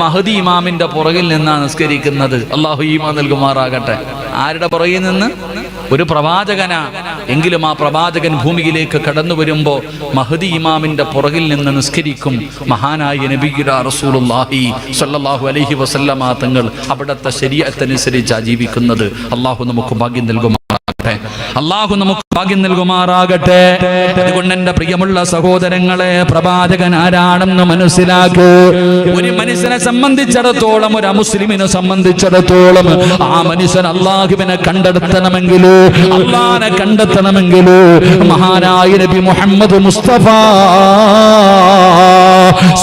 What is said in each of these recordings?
മഹദി ഇമാമിന്റെ പുറകിൽ നിന്നാണ് നിസ്കരിക്കുന്നത്. അള്ളാഹു ഈമാൻ നൽകുമാറാകട്ടെ. ആരുടെ പുറകിൽ നിന്ന്? ഒരു പ്രവാചകനാ. എങ്കിലും ആ പ്രവാചകൻ ഭൂമിയിലേക്ക് കടന്നു വരുമ്പോ മഹദി ഇമാമിന്റെ പുറകിൽ നിന്ന് നിസ്കരിക്കും മഹാനായ നബിയുനാ റസൂലുള്ളാഹി സ്വല്ലല്ലാഹു അലൈഹി വസല്ലമ തങ്ങൾ. അവിടുത്തെ ശരീഅത്തനുസരിച്ചാ ജീവിക്കുന്നത്. അള്ളാഹു നമുക്ക് ഭാഗ്യം നൽകുമാറാകട്ടെ. അള്ളാഹു നമുക്ക് ഭാഗ്യം നൽകുമാറാകട്ടെ. അതുകൊണ്ട് എന്റെ പ്രിയമുള്ള സഹോദരങ്ങളെ, പ്രവാചകൻ ആരാണെന്ന് മനസ്സിലാക്കൂ. ഒരു മനുഷ്യനെ സംബന്ധിച്ചിടത്തോളം, ഒരു അമുസ്ലിമിനെ സംബന്ധിച്ചിടത്തോളം, ആ മനുഷ്യൻ അള്ളാഹുവിനെ കണ്ടെത്തണമെങ്കിൽ, അള്ളാഹിനെ കണ്ടെത്തണമെങ്കിൽ മഹാനായ നബി മുഹമ്മദ് മുസ്തഫ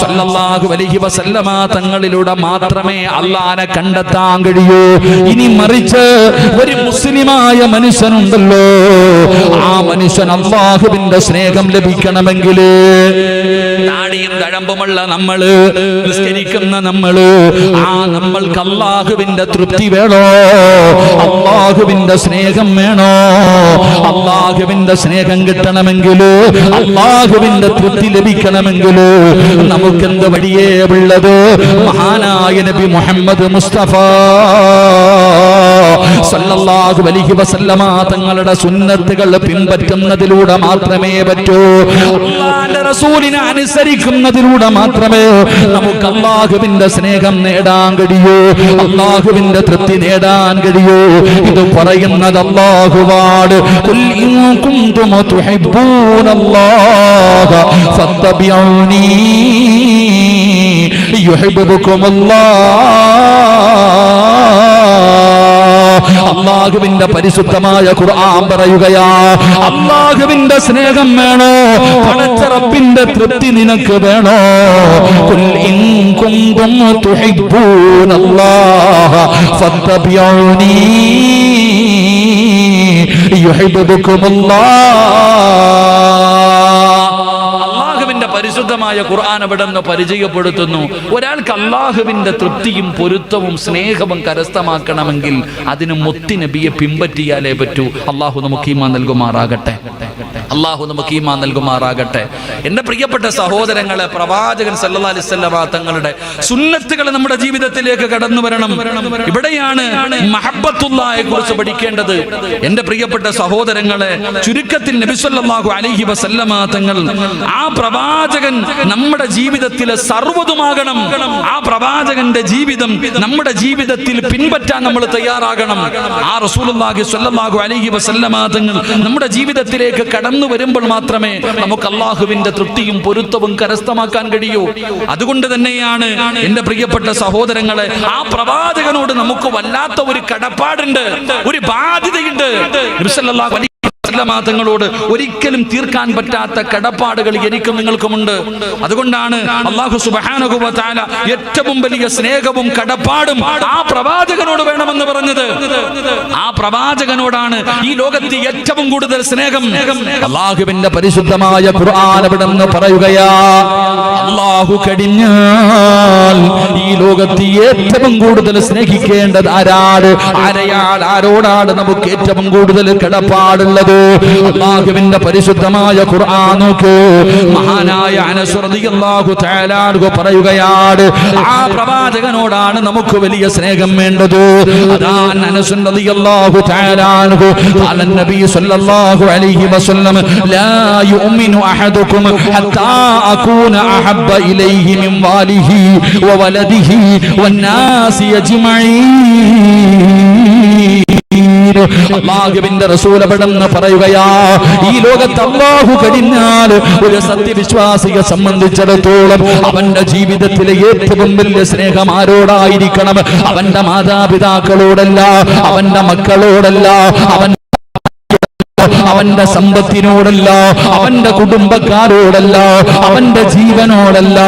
സല്ലല്ലാഹു അലൈഹി വസല്ലമ തങ്ങളിലൂടെ മാത്രമേ അള്ളാഹിനെ കണ്ടെത്താൻ കഴിയൂ. ഇനി മറിച്ച് ഒരു മുസ്ലിമായ മനുഷ്യനുണ്ടല്ലോ, ആ മനുഷ്യൻ അല്ലാഹുവിന്റെ സ്നേഹം ലഭിക്കണമെങ്കിൽ, താടിയും തഴമ്പുമുള്ള നമ്മള്, നിസ്കരിക്കുന്ന നമ്മള്, ആ നമ്മൾക്ക് അല്ലാഹുവിന്റെ തൃപ്തി വേണോ? അല്ലാഹുവിന്റെ സ്നേഹം വേണോ? അല്ലാഹുവിന്റെ സ്നേഹം കിട്ടണമെങ്കിൽ, അല്ലാഹുവിന്റെ തൃപ്തി ലഭിക്കണമെങ്കിൽ നമുക്കെന്ത് വഴിയേ ഉള്ളത്? മഹാനായ നബി മുഹമ്മദ് മുസ്തഫ സല്ലല്ലാഹു അലൈഹി വസല്ലമ തങ്ങളുടെ സുന്നത്തുകൾ പിൻപറ്റുന്നതിലൂടെ മാത്രമേ പറ്റൂ. അല്ലാഹുവിന്റെ റസൂലിനെ അനുസരിക്കുന്നതിലൂടെ മാത്രമേ നമുക്ക് അല്ലാഹുവിന്റെ സ്നേഹം നേടാൻ കഴിയൂ, അല്ലാഹുവിന്റെ തൃപ്തി നേടാൻ കഴിയൂ. ഇത് പറയുന്നത് അല്ലാഹുവാണ്. ഖുൽ ഇൻ കുൻതും തുഹിബ്ബൂനല്ലാഹ ഫത്തബിഊനി യുഹിബ്ബുകുമുല്ലാഹ്. അല്ലാഹുവിന്റെ പരിശുദ്ധമായ ഖുർആൻ പറയുകയാ, അല്ലാഹുവിന്റെ സ്നേഹം വേണോ? പടച്ച റബ്ബിന്റെ തൃപ്തി നിനക്ക് വേണോ? ഖുൽ ഇൻ കുൻതും തുഹിബ്ബൂനല്ലാഹ ഫത്തബിഊനി യുഹിബ്ബുകുമുല്ലാഹ്. പരിശുദ്ധമായ ഖുർആൻ അവിടുന്ന് പരിചയപ്പെടുത്തുന്നു. ഒരാൾക്ക് അല്ലാഹുവിന്റെ തൃപ്തിയും പൊരുത്തവും സ്നേഹവും കരസ്ഥമാക്കണമെങ്കിൽ അതിന് മുത്തി നബിയെ പിൻപറ്റിയാലേ പറ്റൂ. അല്ലാഹു നമുക്ക് ഈമാൻ നൽകുമാറാകട്ടെ. അല്ലാഹു നമുക്ക് ഈമാൻ നൽകുമാറാകട്ടെ. എന്റെ പ്രിയപ്പെട്ട സഹോദരങ്ങളെ, പ്രവാചകൻ സല്ലല്ലാഹു അലൈഹി വസല്ലമ തങ്ങളുടെ സുന്നത്തുകൾ നമ്മുടെ ജീവിതത്തിലേക്ക് കടന്നു വരണം. ഇവിടെയാണ് മഹബ്ബത്തുള്ളാഹിയെ കുറിച്ച് പഠിക്കേണ്ടത്. എന്റെ പ്രിയപ്പെട്ട സഹോദരങ്ങളെ, ചുരുക്കത്തിൽ നബി സല്ലല്ലാഹു അലൈഹി വസല്ലമ തങ്ങൾ, ആ പ്രവാചകൻ നമ്മുടെ ജീവിതത്തിലെ സർവ്വതുമാകണം. ആ പ്രവാചകന്റെ ജീവിതം നമ്മുടെ ജീവിതത്തിൽ പിൻപറ്റാൻ നമ്മൾ തയ്യാറാകണം. ആ റസൂലുള്ളാഹി സ്വല്ലല്ലാഹു അലൈഹി വസല്ലമ തങ്ങൾ നമ്മുടെ ജീവിതത്തിലേക്ക് കടന്നു വരുമ്പോൾ മാത്രമേ നമുക്ക് അല്ലാഹുവിന്റെ തൃപ്തിയും പൊരുത്തവും കരസ്ഥമാക്കാൻ കഴിയൂ. അതുകൊണ്ട് തന്നെയാണ് എന്റെ പ്രിയപ്പെട്ട സഹോദരങ്ങളെ, ആ പ്രവാചകനോട് നമുക്ക് വല്ലാത്ത ഒരു കടപ്പാടുണ്ട്, ഒരു ബാധ്യതയുണ്ട്. നബി സല്ലല്ലാഹു അലൈഹി തങ്ങളോട് ഒരിക്കലും തീർക്കാൻ പറ്റാത്ത കടപ്പാടുകൾ എനിക്കും നിങ്ങൾക്കുമുണ്ട്. അതുകൊണ്ടാണ് അല്ലാഹു സുബ്ഹാനഹു വ തആല ഏറ്റവും വലിയ സ്നേഹവും കടപ്പാടും ആ പ്രവാചകനോട് വേണമെന്ന് പറഞ്ഞത്. ആ പ്രവാചകനോടാണ് ഈ ലോകത്ത് ഏറ്റവും കൂടുതൽ സ്നേഹം. അല്ലാഹുവിന്റെ പരിശുദ്ധമായ ഖുർആൻ അവിടുന്ന് പറയുകയാ, അല്ലാഹു കഴിഞ്ഞാൽ ഈ ലോകത്ത് ഏറ്റവും കൂടുതൽ സ്നേഹിക്കേണ്ടത് ആരാണ്? ആരോടാണ് നമുക്ക് ഏറ്റവും കൂടുതൽ കടപ്പാടുള്ളത്? അല്ലാഹുവിന്റെ പരിശുദ്ധമായ ഖുർആൻ നോക്കൂ. മഹാനായ അനസ് റളിയല്ലാഹു തആല അൻഹു പറയുകയാണ്, ആ പ്രവാചകനോടാണ് നമുക്ക് വലിയ സ്നേഹം വേണ്ടത്. അതാ അനസ് റളിയല്ലാഹു തആല അൻഹു ഖാല നബി സല്ലല്ലാഹു അലൈഹി വസല്ലം, ലാ യുഅ്മിനു അഹദുകും ഹത്താ അകൂന അഹബ്ബ ഇലൈഹി മിൻ വാലിഹി വ വലദിഹി വന്നാസി അജ്മഈൻ. അല്ലാഹുവിന്റെ റസൂൽ അവിടുന്ന് പറയുകയാ, ഈ ലോകത്ത് അല്ലാഹു കഴിഞ്ഞാൽ ഒരു സത്യവിശ്വാസിയെ സംബന്ധിച്ചിടത്തോളം അവന്റെ ജീവിതത്തിലെ ഏറ്റവും വലിയ സ്നേഹം ആരോടായിരിക്കണം? അവന്റെ മാതാപിതാക്കളോടല്ല, അവന്റെ മക്കളോടല്ല, അവന്റെ സമ്പത്തിനോടല്ല, അവന്റെ കുടുംബക്കാരോടല്ല, അവന്റെ ജീവനോടല്ല.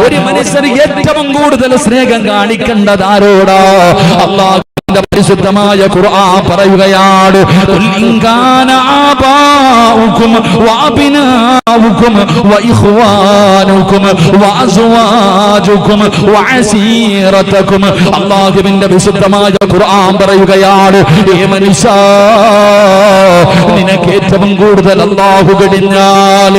ഒരു മനുഷ്യർ ഏറ്റവും കൂടുതൽ സ്നേഹം കാണിക്കേണ്ടത് ആരോടാ? അല്ലാഹുവിന്റെ പരിശുദ്ധമായ ഖുർആൻ പറയുകയാണ് ഖുൽ ഇൻ കാന ആബാഉകും വഅബ്നാഉകും വഇഖ്വാനുകും വഅസ്വാജുകും വഅസീറതുകും. അല്ലാഹുവിന്റെ വിശുദ്ധമായ ഖുർആൻ പറയുകയാണ് ഏ മനുഷ്യ, നിനക്ക് ഏറ്റവും കൂടുതൽ അല്ലാഹു കടിഞ്ഞാൽ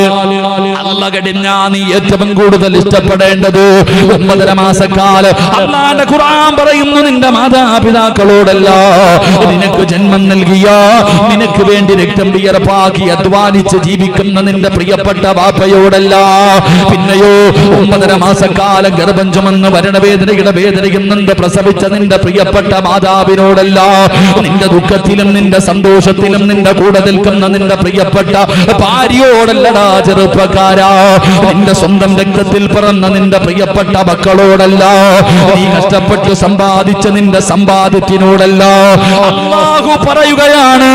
നീ ഏറ്റവും കൂടുതൽ ഇഷ്ടപ്പെടേണ്ടത് 9 മാസക്കാലം അല്ലാഹുവിന്റെ ഖുർആൻ പറയുന്നു നിന്റെ മാതാപിതാക്കളോടല്ല, നിനക്ക് ജന്മം നൽകിയ, നിനക്ക് വേണ്ടി രക്തം വിയർപ്പാക്കി അധ്വാനിച്ച് ജീവിക്കുന്ന നിന്റെ പ്രിയപ്പെട്ട ബാപ്പയോടല്ല. പിന്നെയോ 9 മാസക്കാലം ഗർഭം ചുമന്ന് മരണവേദനയുടെ വേദനയും നിന്റെ പ്രസവിച്ച നിന്റെ പ്രിയപ്പെട്ട മാതാവിനോടല്ല, നിന്റെ ദുഃഖത്തിലും നിന്റെ സന്തോഷത്തിലും നിന്റെ കൂടെ നിൽക്കുന്ന നിന്റെ പ്രിയപ്പെട്ട ഭാര്യയോടല്ലടാ ചെറുപ്പക്കാരാ. നിന്റെ സ്വന്തം രക്തത്തിൽ പിറന്ന നിന്റെ പ്രിയപ്പെട്ട മക്കളോടല്ല, നീ കഷ്ടപ്പെട്ട് സമ്പാദിച്ച നിന്റെ സമ്പാദ്യത്തിനോടല്ല. അല്ലാഹു പറയുകയാണ്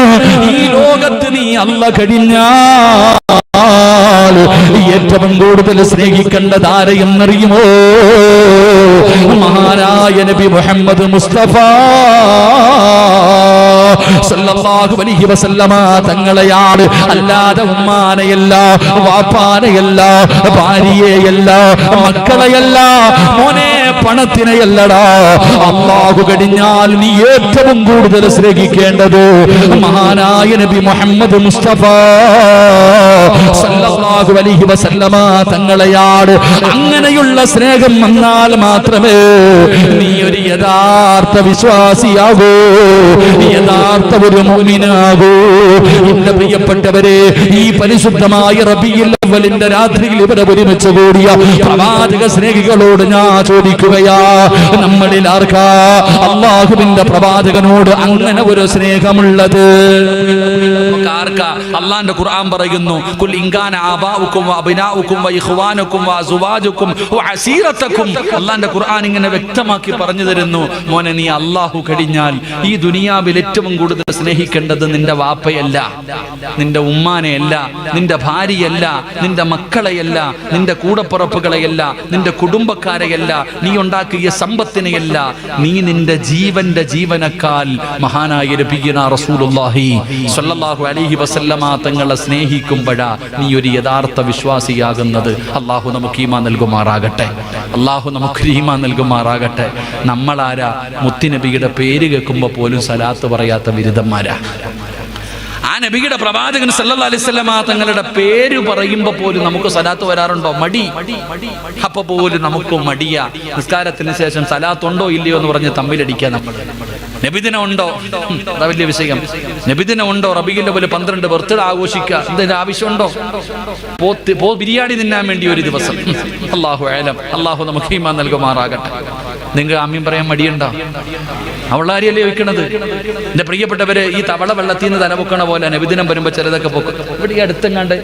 ഈ ലോകത്ത് നീ അല്ല കഴിഞ്ഞാൽ ഏറ്റവും കൂടുതൽ സ്നേഹിക്കേണ്ടത് ആരെയെന്നറിയുമോ? മഹാനായ നബി മുഹമ്മദ് മുസ്തഫ സല്ലല്ലാഹു അലൈഹി വസല്ലമ തങ്ങളെയാണ്. അല്ലാതെ ഉമ്മാനെയല്ല, വാപ്പാനെയല്ല, ഭാര്യയെയല്ല, മക്കളെയല്ല, മോനെ പണത്തിനെയല്ലടാ. അല്ലാഹു കഴിഞ്ഞാൽ നീ ഏറ്റവും കൂടുതൽ സ്നേഹിക്കേണ്ടത് മഹാനായ നബി മുഹമ്മദ് മുസ്തഫ സല്ലല്ലാഹു അലൈഹി വസല്ലമ തങ്ങളെയാണ്. അങ്ങനെയുള്ള സ്നേഹം വന്നാൽ മാത്രമേ നീ ഒരു യഥാർത്ഥ വിശ്വാസിയാകൂ, യഥാർത്ഥ ഒരു മുഅ്മിനാകൂ. എന്റെ പ്രിയപ്പെട്ടവരെ, ഈ പരിശുദ്ധമായ റബീഉൽ അവ്വലിന്റെ രാത്രിയിൽ ഇവിടെ ഒരുമിച്ച് കൂടിയ പ്രവാചക സ്നേഹികളോട് ഞാൻ ചോദിക്കുകയാ, നമ്മളിൽ ആർക്കാ അല്ലാഹുവിന്റെ പ്രവാചകനോട് അങ്ങനെ ഒരു സ്നേഹമുള്ളത്? ആർക്കാ? അല്ലാഹുവിന്റെ ഖുർആൻ പറയുന്നു ഖുൽ ഇൻ കാന ആബാഉകും വഅബ്നാഉകും വഇഖ്വാനുകും വഅസ്വാജുകും വഅസീറതുകും. അല്ലാഹുവിന്റെ ഖുർആൻ ഇങ്ങനെ വ്യക്തമാക്കി പറഞ്ഞു തരുന്നു, മോനെ നീ അല്ലാഹു കഴിഞ്ഞാൽ ഈ ദുനിയാവിൽ ഏറ്റവും കൂടുതൽ സ്നേഹിക്കേണ്ടത് നിന്റെ വാപ്പയല്ല, നിന്റെ ഉമ്മാനെയല്ല, നിന്റെ ഭാര്യയല്ല, നിന്റെ മക്കളെയല്ല, നിന്റെ കൂടപ്പുറപ്പുകളെയല്ല, നിന്റെ കുടുംബക്കാരെയല്ല, നീ ഉണ്ടാക്കിയ സമ്പത്തിനെയല്ല, നീ നിന്റെ ജീവന്റെ ജീവനക്കാൽ മഹാനായ നബിയുനാ റസൂലുള്ളാഹി സ്വല്ലല്ലാഹു അലൈഹി വസല്ലമ തങ്ങളെ സ്നേഹിക്കുമ്പോഴാ നീ ഒരു യഥാർത്ഥ വിശ്വാസിയാകുന്നത്. അല്ലാഹു നമുക്ക് ഈമാൻ നൽകുമാറാകട്ടെ, അല്ലാഹു നമുക്ക് ഈമാൻ നൽകുമാറാകട്ടെ. നമ്മളാരാ മുത്തുനബിയുടെ പേര് കേൾക്കുമ്പോൾ പോലും സലാത്ത് പറയാത്ത ബിരുദന്മാരാ. ആ നബിയുടെ പ്രവാചകൻ സല്ലല്ലാഹു അലൈഹി വസല്ലമ തങ്ങളുടെ പേര് പറയുമ്പോൾ പോലും നമുക്ക് സലാത്ത് വരാറുണ്ടോ? മടി. അപ്പൊ പോലും നമുക്ക് മടിയാ. നിസ്കാരത്തിന് ശേഷം സലാത്ത് ഉണ്ടോ ഇല്ലയോ എന്ന് പറഞ്ഞ് തമ്മിലടിക്കാൻ നമ്മൾ. നബിദിനം ഉണ്ടോ? അതാ വലിയ വിഷയം. നബിദിനം ഉണ്ടോ? റബീഉൽ അവ്വൽ 12 ബർത്ത്ഡേ ആഘോഷിക്കുക, എന്തിന്റെ ആവശ്യമുണ്ടോ? ബിരിയാണി തിന്നാൻ വേണ്ടി ഒരു ദിവസം. അല്ലാഹു അഅലം. അല്ലാഹു നമുക്ക് ഈമാൻ നൽകുമാറാകട്ടെ. നിങ്ങൾ ആമീൻ പറയാൻ മടിയുണ്ടോ? അവളാരിയല്ലേ വെക്കണത്? എന്റെ പ്രിയപ്പെട്ടവര്, ഈ തവള വെള്ളത്തിൽ നിന്ന് തലപൊക്കണ പോലെ നബിദിനം വരുമ്പോ ചിലതൊക്കെ പൊക്കും. ഇവിടെ ഈ അടുത്തെങ്ങാണ്ട്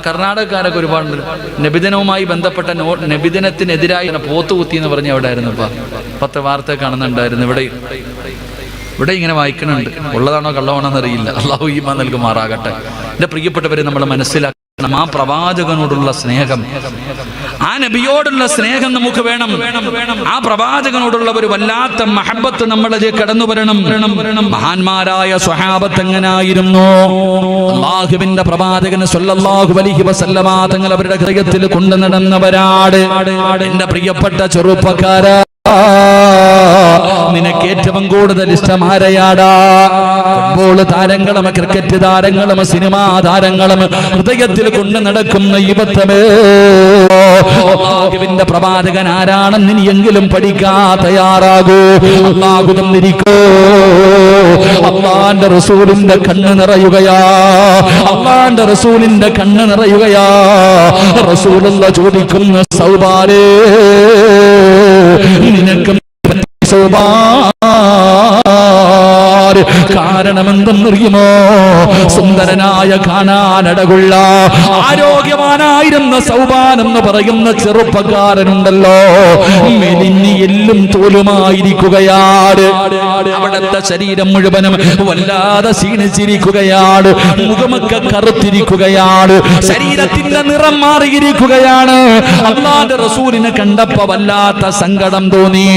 കർണാടകക്കാരൊക്കെ ഒരുപാടുണ്ട്. നബിദിനവുമായി ബന്ധപ്പെട്ട നബിദിനത്തിനെതിരായി പോത്തുകുത്തി എന്ന് പറഞ്ഞ എവിടെ ആയിരുന്നു? പത്ര വാർത്ത കാണുന്നുണ്ടായിരുന്നു. ഇവിടെ ഇങ്ങനെ വായിക്കണുണ്ട്. ഉള്ളതാണോ കള്ളമാണോ എന്നറിയില്ല. അല്ലാഹു ഈമാൻ നൽകുമാറാകട്ടെ. എന്റെ പ്രിയപ്പെട്ടവരെ, നമ്മൾ മനസ്സിലാക്കണം ആ പ്രവാചകനോടുള്ള സ്നേഹം, ആ നബിയോടുള്ള സ്നേഹം നമുക്ക് വേണം. ആ പ്രവാചകനോടുള്ള ഒരു വല്ലാത്ത മഹബത്ത് നമ്മളിലേക്ക് കടന്നു വരണം. മഹാന്മാരായ സ്വഹാബത്ത് എങ്ങനായിരുന്നു? അല്ലാഹുവിന്റെ പ്രവാചകൻ സ്വല്ലല്ലാഹു അലൈഹി വസല്ലമ തങ്ങൾ അവരുടെ ഹൃദയത്തിൽ കൊണ്ടു നടന്നവരാണ്. എന്റെ പ്രിയപ്പെട്ട ചെറുപ്പക്കാരാ, നിനക്ക് ഏറ്റവും കൂടുതൽ ഇഷ്ടം ആരെയാടാ? ഫുട്ബോൾ താരങ്ങളും ക്രിക്കറ്റ് താരങ്ങളും സിനിമാ താരങ്ങളും ഹൃദയത്തിൽ കൊണ്ട് നടക്കുന്ന യുവത്വമേ, അല്ലാഹുവിന്റെ പ്രവാചകൻ ആരാണെന്ന് ഇനിയെങ്കിലും പഠിക്കാൻ തയ്യാറാകൂ. അല്ലാഹു തന്നിരിക്കോ. അല്ലാഹുവിന്റെ റസൂലിന്റെ കണ്ണ് നിറയുകയാ, അല്ലാഹുവിന്റെ റസൂലിന്റെ കണ്ണ് നിറയുകയാ. റസൂലുള്ള ചോദിക്കുന്ന സൗബാലേ, നിനക്ക് കാരണമെന്തെന്നറിയുമോ? സുന്ദരനായ, കാണാനടകുള്ള, ആരോഗ്യവാനായിരുന്ന സൗബാൻ എന്ന് പറയുന്ന ചെറുപ്പക്കാരനുണ്ടല്ലോ, മെലിഞ്ഞ് എല്ലും തോലുമായിരിക്കുകയാണ്. അവിടുത്തെ ശരീരം മുഴുവനും വല്ലാതെ ക്ഷീണിച്ചിരിക്കുകയാണ്. മുഖമൊക്കെ കറുത്തിരിക്കുകയാണ്. ശരീരത്തിന്റെ നിറം മാറിയിരിക്കുകയാണ്. അല്ലാഹുവിന്റെ റസൂലിനെ കണ്ടപ്പോ വല്ലാത്ത സങ്കടം തോന്നി.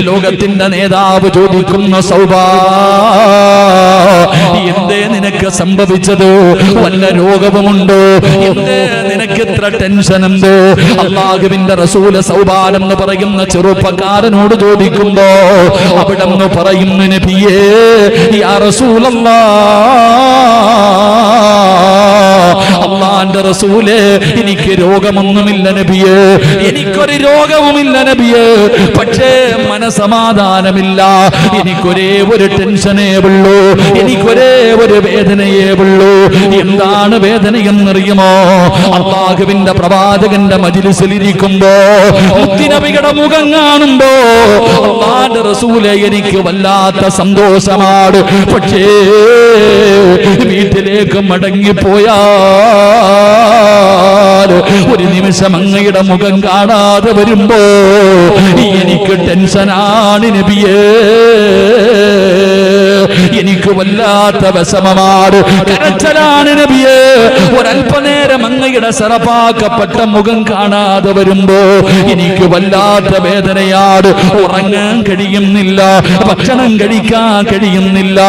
ലോകത്തിന്റെ നേതാവ് ചോദിക്കുന്ന സൗബാ, എന്തേ നിനക്ക് സംഭവിച്ചത്? വല്ല രോഗവുമുണ്ടോ? എന്തേ നിനക്ക് ഇത്ര ടെൻഷൻ ഉണ്ട്? അല്ലാഹുവിന്റെ റസൂല് സൗബാൻ എന്ന് പറയുന്ന ചെറുപ്പക്കാരനോട് ചോദിക്കുമ്പോ അവിടെന്ന് പറയുന്ന നബിയേ, യാ റസൂലല്ലാഹ്, അല്ലാഹുവിന്റെ റസൂലേ, എനിക്ക് രോഗമൊന്നുമില്ല നബിയേ, എനിക്കൊരു രോഗവുമില്ല നബിയേ, പക്ഷേ മനസമാധാനമില്ല. എനിക്കൊരേ ഒരു ടെൻഷനേ ഉള്ളൂ, എനിക്കൊരേ ഒരു വേദനയേ ഉള്ളൂ. എന്താണ് വേദനയെന്നറിയുമോ? അല്ലാഹുവിന്റെ പ്രവാചകന്റെ മജ്‌ലിസിലിരിക്കുമ്പോ മുത്തുനബിയുടെ മുഖം കാണുമ്പോ അല്ലാഹുവിന്റെ റസൂലേ, എനിക്ക് വല്ലാത്ത സന്തോഷമാണ്. പക്ഷേ വീട്ടിലേക്ക് മടങ്ങിപ്പോയാൽ ഒരു നിമിഷം അങ്ങയുടെ മുഖം കാണാതെ വരുമ്പോ എനിക്ക് ടെൻഷനാണ് നബിയേ, എനിക്ക് വല്ലാത്ത വിഷമമാണ്, കരച്ചിലാണ് നബിയേ. ഒരല്പനേരം അങ്ങയുടെ സറപ്പാക്കപ്പെട്ട മുഖം കാണാതെ വരുമ്പോ എനിക്ക് വല്ലാത്ത വേദനയാണ്. ഉറങ്ങാൻ കഴിയുന്നില്ല, ഭക്ഷണം കഴിക്കാൻ കഴിയുന്നില്ല.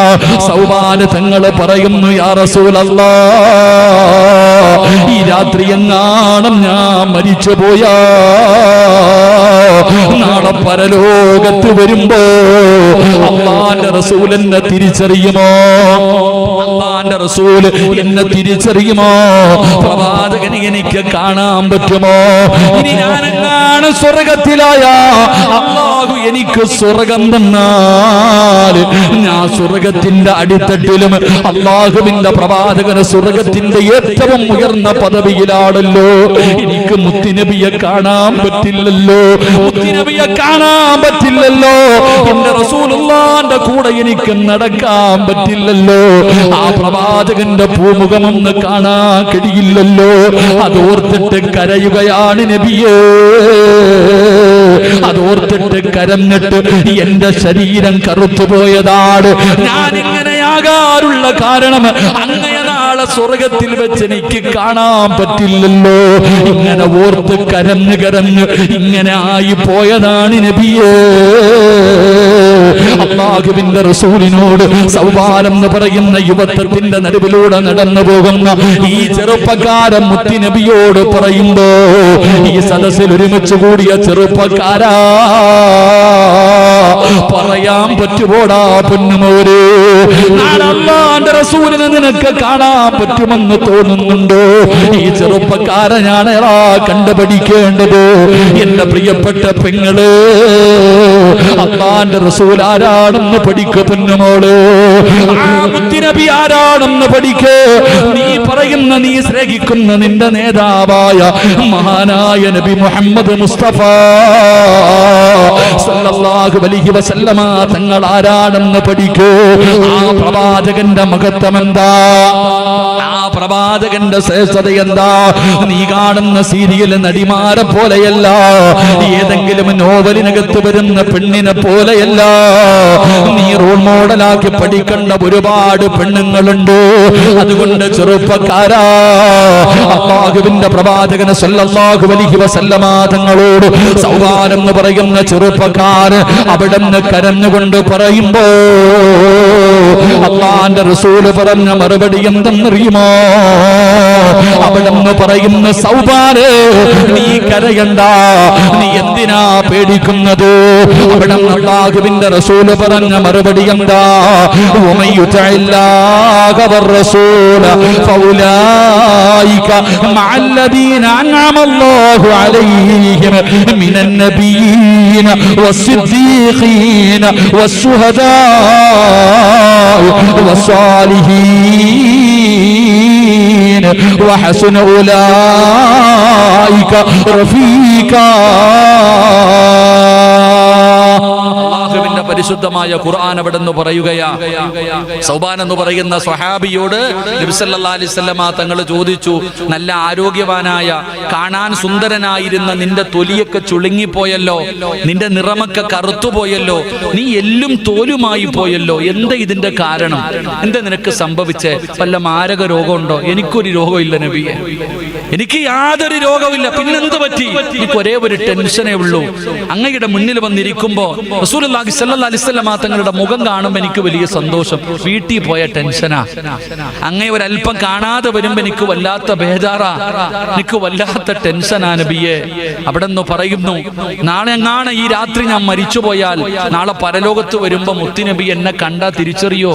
സൗബാൻ തങ്ങള് പറയുന്നു, യാ റസൂലല്ലാഹ്, ഈ രാത്രി എങ്ങാനും ഞാൻ മരിച്ചു പോയാ നാളെ പരലോകത്ത് വരുമ്പോ അല്ലാഹുവിന്റെ റസൂൽ എന്നെ തിരിച്ചറിയുമോ? അല്ലാഹുവിന്റെ റസൂൽ എന്നെ തിരിച്ചറിയുമോ? പ്രവാചകനെ എനിക്ക് കാണാൻ പറ്റുമോ? ഇനി ഞാനെങ്ങാണ് സ്വർഗത്തിലായ അല്ലാഹു എനിക്ക് സ്വർഗം തന്നാൽ ഞാൻ സ്വർഗത്തിന്റെ അടിത്തട്ടിലും അല്ലാഹുവിന്റെ പ്രവാചകന് സ്വർഗത്തിന്റെ ഏറ്റവും ഉയർന്ന പദവിയിലാണല്ലോ. എനിക്ക് മുത്തുനബിയെ കാണാൻ പറ്റില്ലല്ലോ, മുത്തുനബിയെ കാണാൻ പറ്റില്ലല്ലോ. എന്റെ റസൂലുള്ളാഹിന്റെ കൂടെ എനിക്ക് നടക്കാൻ പറ്റില്ലല്ലോ. ആ പ്രവാചകന്റെ പൂമുഖമൊന്ന് കാണാൻ കഴിയില്ലല്ലോ. അതോർത്തിട്ട് കരയുകയാണ് നബിയേ. അതോർത്തിട്ട് കരഞ്ഞിട്ട് എന്റെ ശരീരം കറുത്തുപോയതാണ്. ഞാൻ ഇങ്ങനെയാകാറുള്ള കാരണം അങ്ങയെ നാളെ സ്വർഗത്തിൽ വെച്ച് എനിക്ക് കാണാൻ പറ്റില്ലല്ലോ. ഇങ്ങനെ ഓർത്ത് കരഞ്ഞ് കരഞ്ഞ് ഇങ്ങനെ ആയി പോയതാണ് നബിയേ. അല്ലാഹുവിന്റെ റസൂലിനോട് സൗബാൻ എന്ന് പറയുന്ന യുവത്വത്തിന്റെ നടുവിലൂടെ നടന്നു പോകുന്ന ഈ ചെറുപ്പക്കാരൻ മുത്തുനബിയോട് പറയുമ്പോ, ഈ സദസ്സിൽ ഒരുമിച്ച് കൂടിയ ചെറുപ്പക്കാരാ, പറയാൻ പറ്റുമോടാ പൊന്നുമോരെ, അല്ലാഹുവിന്റെ റസൂലിനെ നിനക്ക് കാണാൻ പറ്റുമെന്ന് തോന്നുന്നുണ്ടോ? ഈ ചെറുപ്പക്കാരനാണ് കണ്ടുപഠിക്കേണ്ടത്. എന്റെ പ്രിയപ്പെട്ട പെങ്ങള്, അല്ലാഹുവിന്റെ റസൂൽ ആരാണെന്ന് പഠിക്കു പൊന്നുമോള്. മുത്തുനബി ആരാണെന്ന് പഠിക്ക്. നീ പറയുന്ന, നീ സ്നേഹിക്കുന്ന നിന്റെ നേതാവായ മഹാനായ നബി മുഹമ്മദ് മുസ്തഫ സല്ലല്ലാഹു അലൈഹി വസല്ലമ തങ്ങൾ ആരാണെന്ന് പഠിക്കൂ. ആ പ്രവാചകന്റെ മഹത്വം എന്താ? ആ പ്രവാചകന്റെ ശ്രേഷ്ഠത എന്താ? നീ കാണുന്ന സീരിയൽ നടിമാരെ പോലെയല്ല, ഏതെങ്കിലും നോവലിനകത്ത് വരുന്ന പെണ്ണിനെ പോലെയല്ല. നീ റോൾ മോഡലാക്കി പഠിക്കേണ്ട ഒരുപാട് പെണ്ണുങ്ങളുണ്ട്. അതുകൊണ്ട് ചെറുപ്പക്കാരാ, അല്ലാഹുവിന്റെ പ്രവാചകൻ സല്ലല്ലാഹു അലൈഹി വസല്ലമ തങ്ങളോട് സൗബാൻ എന്ന് പറയുന്ന ചെറുപ്പക്കാരൻ അവിടുന്ന് കരഞ്ഞുകൊണ്ട് പറയുമ്പോ അല്ലാഹുവിന്റെ റസൂല് പറഞ്ഞ മറുപടി എന്തെന്നറിയുമോ? അവിടുന്ന് പറയുന്ന, സൗബാനെ, നീ കരയണ്ട, നീ എന്തിനാ പേടിക്കുന്നത്? അവിടുന്ന് അല്ലാഹുവിന്റെ റസൂല് പറഞ്ഞ മറുപടി എന്താ? ഉമയ്യുതഇല്ലാഹ വറസൂല ഫൗലായിക മഅല്ലദീന അൻഅമല്ലാഹു അലൈഹിം മിനൻ നബിയ്യീന വസ്സിദ്ദീഖീന വസ്സുഹദാഇ വസ്സാലിഹീൻ വഹസുന ഉലൈക റഫീഖാ. അല്ലാഹുവിന്റെ പരിശുദ്ധമായ ഖുർആൻ അവിടെന്ന് പറയുകയാ. സൗബാൻ എന്ന് പറയുന്ന സ്വഹാബിയോട് നബി സല്ലല്ലാഹു അലൈഹി വസല്ലമ തങ്ങൾ ചോദിച്ചു, നല്ല ആരോഗ്യവാനായ കാണാൻ സുന്ദരനായിരുന്ന നിന്റെ തൊലിയൊക്കെ ചുളുങ്ങിപ്പോയല്ലോ, നിന്റെ നിറമൊക്കെ കറുത്തുപോയല്ലോ, നീ എല്ലും തോലുമായി പോയല്ലോ, എന്താ ഇതിന്റെ കാരണം? എന്താ നിനക്ക് സംഭവിച്ചേ? വല്ല മാരക രോഗമുണ്ടോ? എനിക്കൊരു രോഗമില്ല നബിയെ, എനിക്ക് യാതൊരു രോഗമില്ല. പിന്നെന്ത് പറ്റി? എനിക്ക് ഒരേ ഒരു ടെൻഷനേ ഉള്ളൂ. അങ്ങയുടെ മുന്നിൽ വന്നിരിക്കുമ്പോ റസൂലുള്ളാഹി സ്വല്ലല്ലാഹു അലൈഹി വസല്ലം തങ്ങളുടെ മുഖം കാണുമ്പോൾ എനിക്ക് വലിയ സന്തോഷം. വീട്ടിൽ പോയ ടെൻഷനാ. അങ്ങേ ഒരല്പം കാണാതെ വരുമ്പോ എനിക്ക് വല്ലാത്ത ബേജാറാ, എനിക്ക് വല്ലാത്ത ടെൻഷനാ നബിയെ. അവിടെ നിന്ന് പറയുന്നു, നാളെ എങ്ങാണ് ഈ രാത്രി ഞാൻ മരിച്ചു പോയാൽ നാളെ പരലോകത്ത് വരുമ്പോ മുത്തുനബി എന്നെ കണ്ടാ തിരിച്ചറിയോ?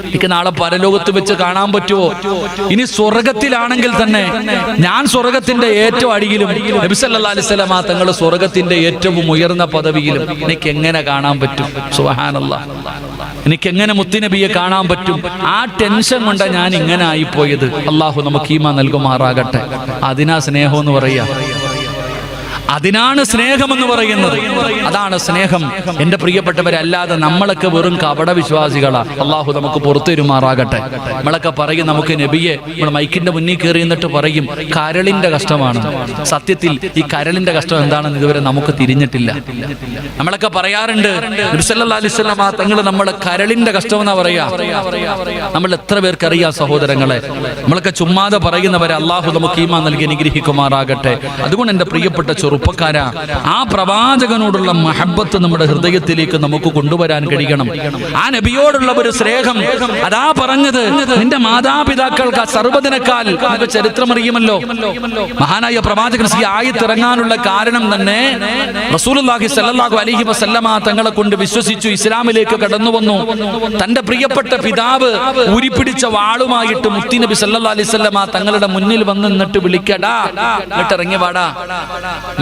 എനിക്ക് നാളെ പരലോകത്ത് വെച്ച് കാണാൻ പറ്റുമോ? ഇനി സ്വർഗത്തിലാണെങ്കിൽ തന്നെ ഞാൻ സ്വർഗത്തിന്റെ ഏറ്റവും അടിയിലും നബി സല്ലല്ലാഹു അലൈഹി വസല്ലം തങ്ങൾ സ്വർഗത്തിന്റെ ഏറ്റവും ഉയർന്ന പദവിയിലും എനിക്ക് എങ്ങനെ കാണാൻ പറ്റും? സുബ്ഹാനല്ലാഹ്, എനിക്ക് എങ്ങനെ മുത്തുനബിയെ കാണാൻ പറ്റും? ആ ടെൻഷൻ കൊണ്ടാണ് ഞാൻ ഇങ്ങനെ ആയിപ്പോയത്. അള്ളാഹു നമുക്ക് ഈമാൻ നൽകുമാറാകട്ടെ. അതിനാ സ്നേഹം എന്ന് പറയാ, അതിനാണ് സ്നേഹമെന്ന് പറയുന്നത്. അതാണ് സ്നേഹം എന്റെ പ്രിയപ്പെട്ടവരെ. അല്ലാതെ നമ്മളൊക്കെ വെറും കപട വിശ്വാസികളാ. അള്ളാഹു നമുക്ക് പുറത്തുവരുമാറാകട്ടെ. നമ്മളൊക്കെ പറയും, നമുക്ക് നബിയെ നമ്മൾ മൈക്കിന്റെ മുന്നിൽ കയറി എന്നിട്ട് പറയും കരളിന്റെ കഷ്ടമാണ്. സത്യത്തിൽ ഈ കരളിന്റെ കഷ്ടം എന്താണെന്ന് ഇതുവരെ നമുക്ക് തിരിഞ്ഞിട്ടില്ല. നമ്മളൊക്കെ പറയാറുണ്ട് നബി സല്ലല്ലാഹു അലൈഹി വസല്ലം തങ്ങൾ നമ്മളെ കരളിന്റെ കഷ്ടം എന്നാ പറയാ. നമ്മൾ എത്ര പേർക്കറിയാം സഹോദരങ്ങളെ? നമ്മളൊക്കെ ചുമ്മാതെ പറയുന്നവരെ അള്ളാഹു നമുക്ക് ഈമാൻ നൽകി അനുഗ്രഹിക്കുമാറാകട്ടെ. അതുകൊണ്ട് എന്റെ പ്രിയപ്പെട്ട ചെറുപ്പക്കാരാ, ആ പ്രവാചകനോടുള്ള മഹബത്ത് നമ്മുടെ ഹൃദയത്തിലേക്ക് നമുക്ക് കൊണ്ടുവരാൻ കഴിയണം. ആ നബിയോടുള്ള ഒരു സ്നേഹം, അതാ പറഞ്ഞത്, നിന്റെ മാതാപിതാക്കൾക്ക് സർവ്വതിനേക്കാൾ ചരിത്രമറിയുമല്ലോ. മഹാനായ പ്രവാചകൻ ഈ ആയത്തിറങ്ങാനുള്ള കാരണം തന്നെ റസൂലുള്ളാഹി സ്വല്ലല്ലാഹു അലൈഹി വസല്ലമ തങ്ങളെ കൊണ്ട് വിശ്വസിച്ചു ഇസ്ലാമിലേക്ക് കടന്നു വന്നു. തന്റെ പ്രിയപ്പെട്ട പിതാവ് ഊരിപ്പിടിച്ച വാളുമായിട്ട് മുത്തുനബി സല്ലല്ലാഹു അലൈഹി വസല്ലമ തങ്ങളുടെ മുന്നിൽ വന്ന് നിന്നിട്ട് വിളിക്കടാ, എന്നിട്ട് ഇറങ്ങി വാടാ.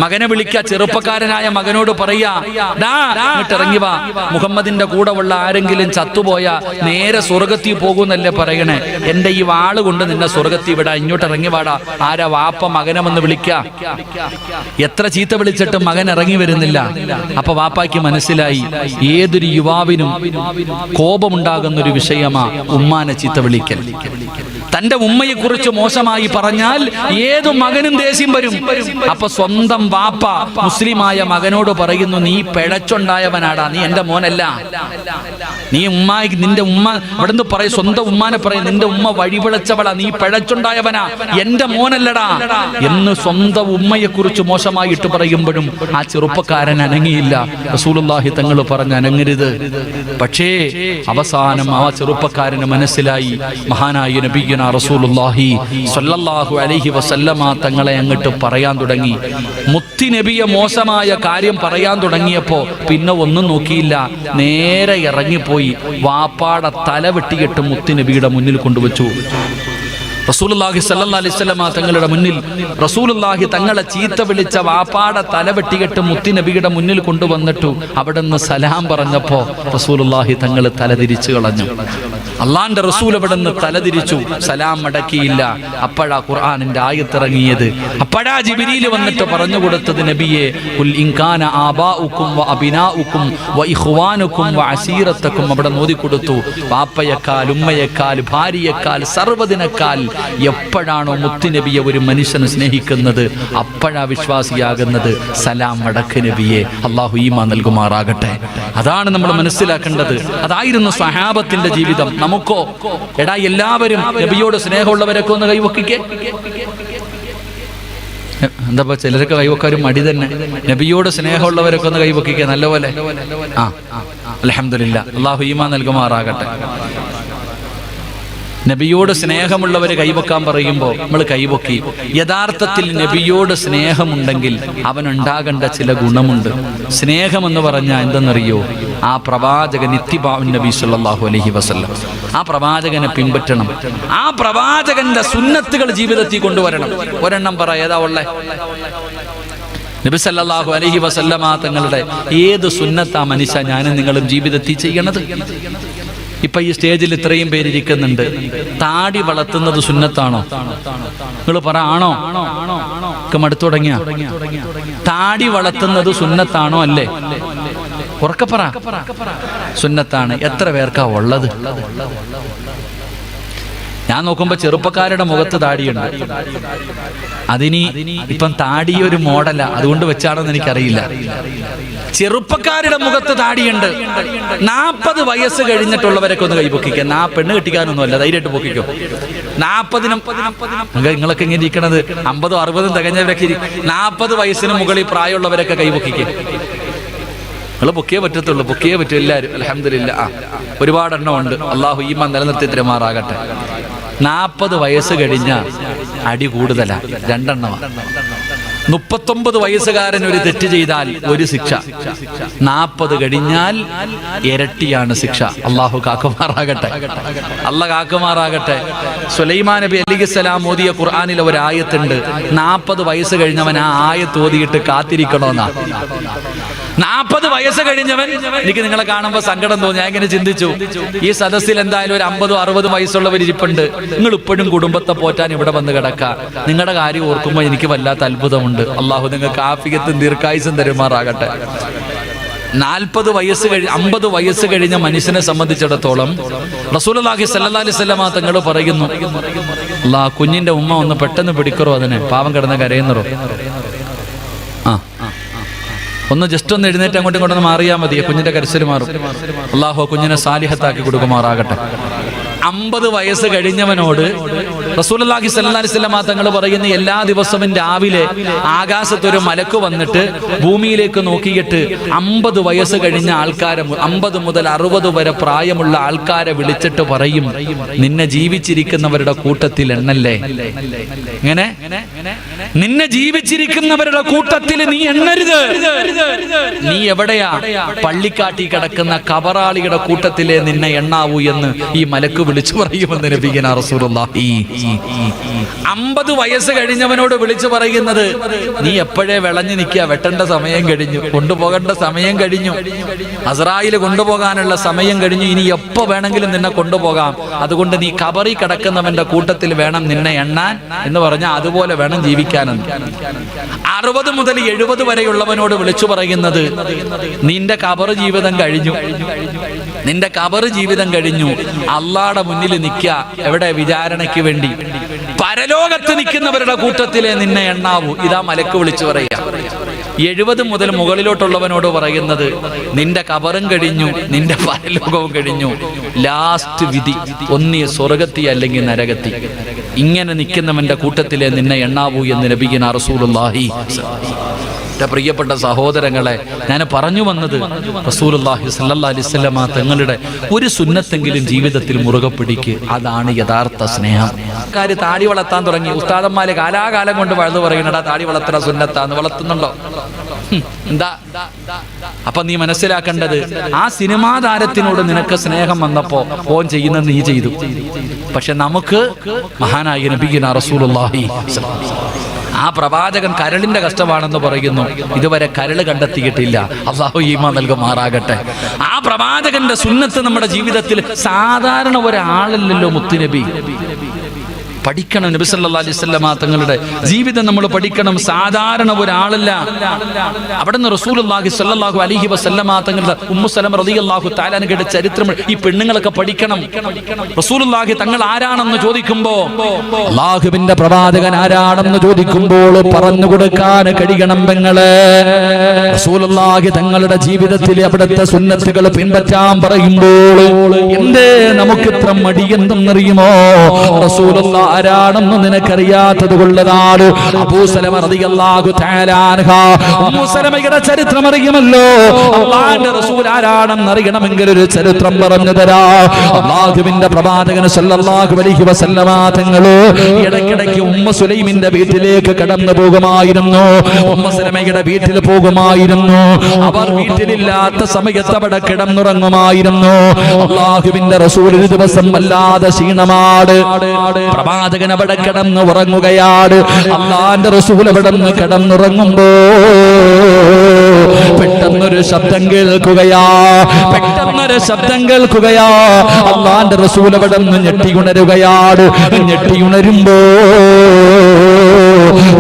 മകനെ വിളിക്ക, ചെറുപ്പക്കാരനായ മകനോട് പറയാ, ഇറങ്ങി വാ. മുഹമ്മദിന്റെ കൂടെ ഉള്ള ആരെങ്കിലും ചത്തുപോയാ നേരെ സ്വർഗത്തിൽ പോകുന്നല്ലേ പറയണേ? എന്റെ ഈ വാള് കൊണ്ട് നിന്നെ സ്വർഗത്തിൽ വിടാ, ഇങ്ങോട്ട് ഇറങ്ങി വാടാ. ആരാ? വാപ്പ മകനെ വന്ന് വിളിക്ക. എത്ര ചീത്ത വിളിച്ചിട്ടും മകൻ ഇറങ്ങി വരുന്നില്ല. അപ്പൊ വാപ്പാക്ക് മനസ്സിലായി, ഏതൊരു യുവാവിനും കോപമുണ്ടാകുന്ന ഒരു വിഷയമാ ഉമ്മാനെ ചീത്ത വിളിക്കൽ. തന്റെ ഉമ്മയെ കുറിച്ച് മോശമായി പറഞ്ഞാൽ ഏതു മകനും ദേഷ്യം വരും. അപ്പൊ സ്വന്തം വാപ്പ മുസ്ലിമായ മകനോട് പറയുന്നു, നീ പിഴച്ചുണ്ടായവനാടാ, നീ എന്റെ മോനല്ല. നീ നിന്റെ ഉമ്മ അവിടുന്ന് പറയും, സ്വന്തം ഉമ്മാനെ പറയും, നിന്റെ ഉമ്മ വഴിപിഴച്ചവളാ, നീ പിഴച്ചുണ്ടായവനാ, എന്റെ മോനല്ലടാ എന്ന് സ്വന്തം ഉമ്മയെ കുറിച്ച് മോശമായിട്ട് പറയുമ്പോഴും ആ ചെറുപ്പക്കാരൻ അനങ്ങിയില്ല. റസൂലുള്ളാഹി തങ്ങൾ പറഞ്ഞ് അനങ്ങരുത്. പക്ഷേ അവസാനം ആ ചെറുപ്പക്കാരന് മനസ്സിലായി, മഹാനായ നബിയുനാ റസൂലുള്ളാഹി സ്വല്ലല്ലാഹു അലൈഹി വസല്ലമ തങ്ങളെ അങ്ങോട്ട് പറയാൻ തുടങ്ങി. മുത്തുനബിയെ മോശമായ കാര്യം പറയാൻ തുടങ്ങിയപ്പോ പിന്നെ ഒന്നും നോക്കിയില്ല, നേരെ ഇറങ്ങിപ്പോയി വാപ്പാടെ തല വെട്ടിയിട്ട് മുത്തുനബിയുടെ മുന്നിൽ കൊണ്ടുവച്ചു. റസൂലുള്ളാഹി സ്വല്ലല്ലാഹു അലൈഹി വസല്ലം തങ്ങളുടെ മുന്നിൽ റസൂലുള്ളാഹി തങ്ങളെ ചീത്ത വിളിച്ച വാപ്പാടെ തല വെട്ടിയിട്ട് മുത്തുനബിയുടെ മുന്നിൽ കൊണ്ടുവന്നിട്ടു. അവിടെ നിന്ന് സലാം പറഞ്ഞപ്പോ റസൂലുള്ളാഹി തങ്ങൾ തലതിരിച്ചു കളഞ്ഞു. അള്ളാന്റെ റസൂൽ അവിടെ നിന്ന് തലതിരിച്ചു, സലാം മടക്കിയില്ല. അപ്പോഴാ ഖുർആനിന്റെ ആയത്തിറങ്ങിയത്. അപ്പോഴാ ജിബ്രീൽ വന്നിട്ട് പറഞ്ഞു കൊടുത്തത്, നബിയെ ഖുൽ ഇൻ കാന ആബാഉകും വ അബിനാഉകും വ ഇഖ്വാനുകും വ അസീറത്തുകും. അവിടെ ഓതി കൊടുത്തു, വാപ്പയേക്കാൾ, ഉമ്മയേക്കാൾ, ഭാര്യയേക്കാൾ, സർവ്വതിനേക്കാൾ എപ്പോഴാണോ മുത്തുനബിയെ ഒരു മനുഷ്യന് സ്നേഹിക്കുന്നത് അപ്പോഴാ വിശ്വാസിയാകുന്നത്. സലാം മടക്ക് നബിയെ. അള്ളാഹു ഈമാൻ നൽകുമാറാകട്ടെ. അതാണ് നമ്മൾ മനസ്സിലാക്കേണ്ടത്. അതായിരുന്നു സ്വഹാബത്തിന്റെ ജീവിതം. നമുക്കോ? എടാ, എല്ലാവരും നബിയോട് സ്നേഹമുള്ളവരൊക്കെ ഒന്ന് കൈവക്കിക്കേ. എന്താ ചിലരൊക്കെ കൈവക്കാരും മടി തന്നെ. നബിയോട് സ്നേഹമുള്ളവരൊക്കെ ഒന്ന് കൈവക്കിക്കേ നല്ലപോലെ. അൽഹംദുലില്ലാ, അള്ളാഹു ഈമാൻ നൽകുമാറാകട്ടെ. നബിയോട് സ്നേഹമുള്ളവർ കൈവക്കാൻ പറയുമ്പോൾ നമ്മൾ കൈവക്കി. യഥാർത്ഥത്തിൽ നബിയോട് സ്നേഹമുണ്ടെങ്കിൽ അവനുണ്ടാകേണ്ട ചില ഗുണമുണ്ട്. സ്നേഹമെന്ന് പറഞ്ഞാൽ എന്തെന്നറിയോ? ആ പ്രവാചകൻ ഇത്തിബാഉൻ നബി സല്ലല്ലാഹു അലൈഹി വസല്ലം, ആ പ്രവാചകനെ പിൻപറ്റണം. ആ പ്രവാചകന്റെ സുന്നത്തുകൾ ജീവിതത്തിൽ കൊണ്ടുവരണം. ഒരെണ്ണം പറ, ഏതാ ഉള്ളേ? നബി സല്ലല്ലാഹു അലൈഹി വസല്ലമ തങ്ങളുടെ ഏത് സുന്നത്താ മനുഷ്യ ഞാനും നിങ്ങളും ജീവിതത്തിൽ ചെയ്യണത്? ഇപ്പൊ ഈ സ്റ്റേജിൽ ഇത്രയും പേരിരിക്കുന്നുണ്ട്. താടി വളർത്തുന്നത് സുന്നത്താണോ? നിങ്ങൾ പറ, ആണോ? മടുത്തു തുടങ്ങിയ താടി വളർത്തുന്നത് സുന്നത്താണോ? അല്ലേ? ഉറക്കപ്പറ. സുന്നത്താണ്. എത്ര പേർക്കാ ഉള്ളത്? ഞാൻ നോക്കുമ്പോ ചെറുപ്പക്കാരുടെ മുഖത്ത് താടിയുണ്ട്. അതിനി ഇപ്പം താടി ഒരു മോഡല, അതുകൊണ്ട് വെച്ചാണെന്ന് എനിക്കറിയില്ല. ചെറുപ്പക്കാരുടെ മുഖത്ത് താടിയുണ്ട്. 40 വയസ്സ് കഴിഞ്ഞിട്ടുള്ളവരൊക്കെ ഒന്ന് കൈപൊക്കിക്കുക. പെണ്ണ് കെട്ടിക്കാനൊന്നും അല്ല, ധൈര്യമായിട്ട് പൊക്കിക്കോ. 40-നും നിങ്ങളൊക്കെ ഇങ്ങനെ ഇരിക്കണത് 50-60 തികഞ്ഞവരൊക്കെ 40 വയസ്സിന് മുകളിൽ പ്രായമുള്ളവരൊക്കെ കൈപൊക്കിക്കുക. നിങ്ങൾ പൊക്കിയേ പറ്റത്തുള്ളൂ, പൊക്കിയേ പറ്റും എല്ലാവരും. അൽഹംദുലില്ലാ, ഒരുപാടെണ്ണം ഉണ്ട്. അള്ളാഹു ഈമാൻ നിലനിർത്തി തരുമാറാകട്ടെ. 40 വയസ്സ് കഴിഞ്ഞ അടി കൂടുതലാ, 2 എണ്ണമാണ്. 39 വയസ്സുകാരൻ ഒരു തെറ്റ് ചെയ്താൽ ഒരു ശിക്ഷ, 40 കഴിഞ്ഞാൽ ഇരട്ടിയാണ് ശിക്ഷ. അള്ളാഹു കാക്കുമാറാകട്ടെ, അള്ളാഹ് കാക്കുമാറാകട്ടെ. സുലൈമാൻ നബി അലൈഹിസ്സലാം ഓതിയ ഖുർആനിൽ ഒരു ആയത്തുണ്ട്, 40 വയസ്സ് കഴിഞ്ഞവൻ ആ ആയത്ത് ഓതിയിട്ട് കാത്തിരിക്കണമെന്നാ. 40 വയസ്സ് കഴിഞ്ഞവൻ, എനിക്ക് നിങ്ങളെ കാണുമ്പോൾ സങ്കടം തോന്നി. ഞാൻ ഇങ്ങനെ ചിന്തിച്ചു, ഈ സദസ്സിൽ എന്തായാലും ഒരു 50-60 വയസ്സുള്ളവർ ഇരിപ്പുണ്ട്. നിങ്ങൾ ഇപ്പോഴും കുടുംബത്തെ പോറ്റാൻ ഇവിടെ വന്ന് കിടക്കുക. നിങ്ങളുടെ കാര്യം ഓർക്കുമ്പോൾ എനിക്ക് വല്ലാത്ത അത്ഭുതമുണ്ട്. അള്ളാഹു നിങ്ങൾക്ക് ആഫിയത്തും ദീർഘായുസ്സും തരുമാറാകട്ടെ. 40 വയസ്സ് 50 വയസ്സ് കഴിഞ്ഞ മനുഷ്യനെ സംബന്ധിച്ചിടത്തോളം റസൂലുള്ളാഹി സ്വല്ലല്ലാഹി അലൈഹി വസല്ലമ തങ്ങൾ പറയുന്നു, അല്ലാഹ് കുഞ്ഞിന്റെ ഉമ്മ ഒന്ന് പെട്ടെന്ന് പിടിക്കറോ, അതിനെ പാവം കിടന്ന് കരയുന്നറോ. ഒന്ന് ജസ്റ്റ് ഒന്ന് എഴുന്നേറ്റ് അങ്ങോട്ടും ഇങ്ങോട്ടൊന്ന് മാറിയാൽ മതി, കുഞ്ഞിന്റെ കരച്ചിൽ മാറും. അള്ളാഹു കുഞ്ഞിനെ സാലിഹത്താക്കി കൊടുക്കുമാറാകട്ടെ. 50 വയസ്സ് കഴിഞ്ഞവനോട് റസൂലുള്ളാഹി സ്വല്ലല്ലാഹി അലൈഹി വസല്ലം തങ്ങൾ പറയുന്ന, എല്ലാ ദിവസവും രാവിലെ ആകാശത്തൊരു മലക്ക് വന്നിട്ട് ഭൂമിയിലേക്ക് നോക്കിയിട്ട് 50 വയസ്സ് കഴിഞ്ഞ ആൾക്കാരെ, 50 മുതൽ 60 വരെ പ്രായമുള്ള ആൾക്കാരെ വിളിച്ചിട്ട് പറയും, നിന്നെ ജീവിച്ചിരിക്കുന്നവരുടെ കൂട്ടത്തിൽ എണ്ണല്ലേ. ഇങ്ങനെ നിന്നെ ജീവിച്ചിരിക്കുന്നവരുടെ കൂട്ടത്തിൽ നീ എണ്ണരുത്. നീ എവിടെയാ? പള്ളിക്കാട്ടി കിടക്കുന്ന കബറാളിയുടെ കൂട്ടത്തിലെ നിന്നെ എണ്ണാവൂ എന്ന് ഈ മലക്ക് വിളിച്ചു പറയുമെന്ന് നബിയനാ റസൂലുള്ളാഹി. 50 വയസ്സ് കഴിഞ്ഞവനോട് വിളിച്ചു പറയുന്നത്, നീ എപ്പോഴേ വിളഞ്ഞു നിൽക്കുക, വെട്ടേണ്ട സമയം കഴിഞ്ഞു, കൊണ്ടുപോകേണ്ട സമയം കഴിഞ്ഞു, അസ്രായിൽ കൊണ്ടുപോകാനുള്ള സമയം കഴിഞ്ഞു, ഇനി എപ്പോ വേണമെങ്കിലും നിന്നെ കൊണ്ടുപോകാം. അതുകൊണ്ട് നീ കബറി കിടക്കുന്നവന്റെ കൂട്ടത്തിൽ വേണം നിന്നെ എണ്ണാൻ എന്ന് പറഞ്ഞാൽ അതുപോലെ വേണം ജീവിക്കാനെന്ന്. 60 മുതൽ 70 വരെയുള്ളവനോട് വിളിച്ചു പറയുന്നത്, നിന്റെ കബർ ജീവിതം കഴിഞ്ഞു, നിന്റെ കബർ ജീവിതം കഴിഞ്ഞു. അള്ളാഹുടെ മുന്നിൽ നിൽക്കുക, എവിടെ? വിചാരണയ്ക്ക് വേണ്ടി. പരലോകത്ത് നിൽക്കുന്നവരുടെ കൂട്ടത്തിലെ നിന്നെ എണ്ണാവൂ. ഇതാ മലക്ക് വിളിച്ചു പറയുക. 70 മുതൽ മുകളിലോട്ടുള്ളവനോട് പറയുന്നത്, നിന്റെ കബറും കഴിഞ്ഞു, നിന്റെ പരലോകവും കഴിഞ്ഞു, ലാസ്റ്റ് വിധി ഒന്നീ സ്വർഗത്തി അല്ലെങ്കിൽ നരകത്തി. ഇങ്ങനെ നിൽക്കുന്നവന്റെ കൂട്ടത്തിലെ നിന്നെ എണ്ണാവൂ എന്ന് നബിയനാ റസൂലുള്ളാഹി. എൻ്റെ പ്രിയപ്പെട്ട സഹോദരങ്ങളെ, ഞാൻ പറഞ്ഞു വന്നത്, റസൂലുള്ളാഹി സ്വല്ലല്ലാഹി അലൈഹി വസല്ലമ തങ്ങളുടെ ഒരു സുന്നത്തെങ്കിലും ജീവിതത്തിൽ മുറുകെ പിടിക്കുക. അതാണ് യഥാർത്ഥ സ്നേഹം. കാര്യം താടി വളർത്താൻ തുടങ്ങി. ഉസ്താദന്മാര് കാലാകാലം കൊണ്ട് വഴുതു പറയുന്നടാ താടി വളർത്തണ സുന്നത്താന്ന്. വളർത്തുന്നുണ്ടോ? എന്താ? അപ്പൊ നീ മനസ്സിലാക്കേണ്ടത്, ആ സിനിമാ താരത്തിനോട് നിനക്ക് സ്നേഹം വന്നപ്പോ ഓൻ ചെയ്യുന്നത് നീ ചെയ്തു. പക്ഷെ നമുക്ക് മഹാനായ നബിയുനാ റസൂലുള്ളാഹി, ആ പ്രവാചകൻ കരളിന്റെ കഷ്ടമാണെന്ന് പറയുന്നു. ഇതുവരെ കരള് കണ്ടെത്തിയിട്ടില്ല. അല്ലാഹു ഈമാൻ നൽകുമാറാകട്ടെ. ആ പ്രവാചകന്റെ സുന്നത്ത് നമ്മുടെ ജീവിതത്തിൽ സാധാരണ ഒരാളല്ലല്ലോ മുത്തുനബി. പഠിക്കണം. നബി സല്ലല്ലാഹു അലൈഹി വസല്ലമ തങ്ങളുടെ ജീവിതം നമ്മൾ പഠിക്കണം. സാധാരണ ഒരാളല്ല. അവിടുന്ന് റസൂലുള്ളാഹി സ്വല്ലല്ലാഹു അലൈഹി വസല്ലമ തങ്ങളുടെ ഉമ്മു സലമ റളിയല്ലാഹു തആല അൻഹയുടെ ചരിത്രം ഈ പെണ്ണുങ്ങളൊക്കെ പഠിക്കണം. റസൂലുള്ളാഹി തങ്ങൾ ആരാണെന്ന് ചോദിക്കുമ്പോൾ, അല്ലാഹുവിന്റെ പ്രവാചകൻ ആരാണെന്ന് ചോദിക്കുമ്പോൾ പറഞ്ഞു കൊടുക്കാൻ കഴിയണം പെങ്ങളെ. റസൂലുള്ളാഹി തങ്ങളുടെ ജീവിതത്തിലെ അവിടുത്തെ സുന്നത്തുകൾ പിൻപറ്റാൻ പറയുമ്പോൾ എന്തേ നമുക്കിത്ര മടിയെന്നറിയുമോ? റസൂലുള്ളാഹി ആരാണെന്ന് നിനക്കറിയാത്തത് കൊള്ളതാണ്. അബൂ സലമ റളിയല്ലാഹു തആല അൻഹ, ഉമ്മു സലമയുടെ ചരിത്രം അറിയുമല്ലോ. അല്ലാഹുവിന്റെ റസൂൽ ആരാണെന്ന് അറിയണമെങ്കിൽ ഒരു ചരിത്രം പറഞ്ഞു തരാം. അല്ലാഹുവിന്റെ പ്രവാചകൻ സല്ലല്ലാഹു അലൈഹി വസല്ലമ തങ്ങൾ ഇടയ്ക്കിടയ്ക്ക് ഉമ്മു സുലൈമിന്റെ വീട്ടിലേക്ക് കടന്നു പോകുമായിരുന്നു. ഉമ്മു സലമയുടെ വീട്ടിൽ പോകുമായിരുന്നു. അവർ വീട്ടിലില്ലാത്ത സമയത്ത് അവിടെ കിടന്നുറങ്ങുമായിരുന്നു. അല്ലാഹുവിന്റെ റസൂൽ ഒരു ദിവസം വല്ലാതെ ക്ഷീണമാണ്. പ്രവാചകൻ അവിടെ കിടന്ന് ഉറങ്ങുകയാണ്. അല്ലാഹുവിന്റെ റസൂൽ അവിടെ നിന്ന് കിടന്നുറങ്ങുമ്പോ പെട്ടെന്നൊരു ശബ്ദം കേൾക്കുകയാ. അല്ലാഹുവിന്റെ റസൂൽ അവിടെ നിന്ന് ഞെട്ടി ഉണരുകയാണ്. ഞെട്ടി ഉണരുമ്പോ